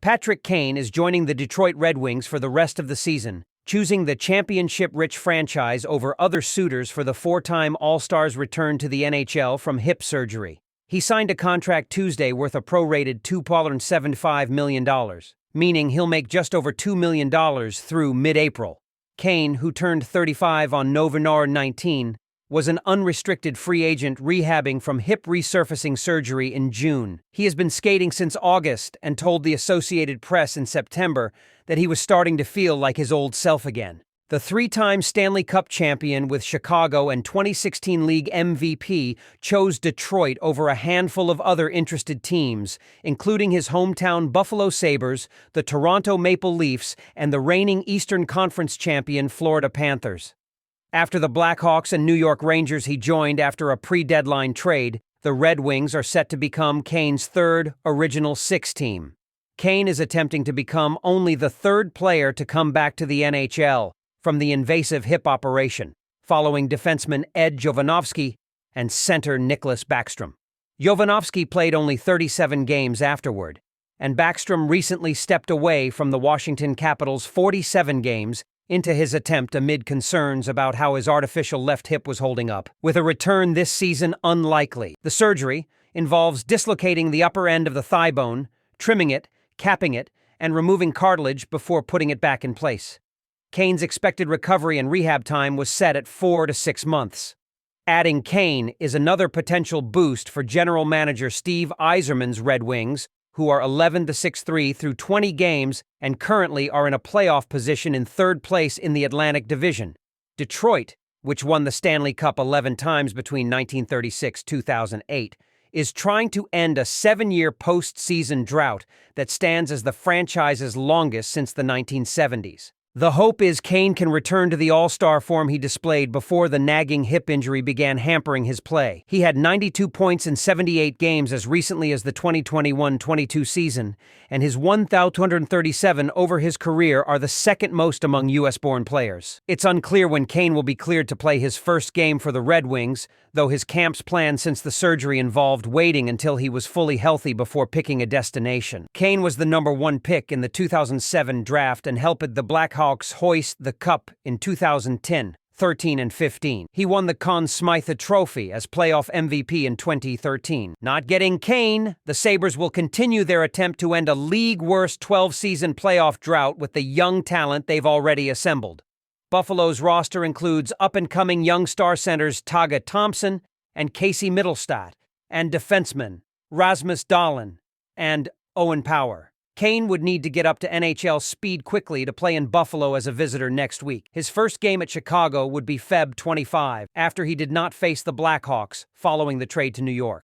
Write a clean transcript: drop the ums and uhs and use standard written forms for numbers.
Patrick Kane is joining the Detroit Red Wings for the rest of the season, choosing the championship-rich franchise over other suitors for the four-time All-Star's return to the NHL from hip surgery. He signed a contract Tuesday worth a prorated $2.75 million, meaning he'll make just over $2 million through mid-April. Kane, who turned 35 on November 19, was an unrestricted free agent rehabbing from hip resurfacing surgery in June. He has been skating since August and told the Associated Press in September that he was starting to feel like his old self again. The three-time Stanley Cup champion with Chicago and 2016 League MVP chose Detroit over a handful of other interested teams, including his hometown Buffalo Sabres, the Toronto Maple Leafs, and the reigning Eastern Conference champion Florida Panthers. After the Blackhawks and New York Rangers he joined after a pre-deadline trade, the Red Wings are set to become Kane's third original six team. Kane is attempting to become only the third player to come back to the NHL from the invasive hip operation, following defenseman Ed Jovanovski and center Nicklas Backstrom. Jovanovski played only 37 games afterward, and Backstrom recently stepped away from the Washington Capitals' 47 games into his attempt amid concerns about how his artificial left hip was holding up, with a return this season unlikely. The surgery involves dislocating the upper end of the thigh bone, trimming it, capping it, and removing cartilage before putting it back in place. Kane's expected recovery and rehab time was set at 4 to 6 months. Adding Kane is another potential boost for general manager Steve Yzerman's Red Wings, who are 11-6-3 through 20 games and currently are in a playoff position in third place in the Atlantic Division. Detroit, which won the Stanley Cup 11 times between 1936-2008, is trying to end a 7-year postseason drought that stands as the franchise's longest since the 1970s. The hope is Kane can return to the all-star form he displayed before the nagging hip injury began hampering his play. He had 92 points in 78 games as recently as the 2021-22 season, and his 1,237 over his career are the second most among U.S.-born players. It's unclear when Kane will be cleared to play his first game for the Red Wings, though his camp's plan since the surgery involved waiting until he was fully healthy before picking a destination. Kane was the number 1 pick in the 2007 draft and helped the Blackhawks hoist the cup in 2010, 13, and 15. He won the Conn Smythe Trophy as playoff MVP in 2013. Not getting Kane, the Sabres will continue their attempt to end a league-worst 12-season playoff drought with the young talent they've already assembled. Buffalo's roster includes up-and-coming young star centers Tage Thompson and Casey Mittelstadt, and defensemen Rasmus Dahlin and Owen Power. Kane would need to get up to NHL speed quickly to play in Buffalo as a visitor next week. His first game at Chicago would be Feb 25, after he did not face the Blackhawks following the trade to New York.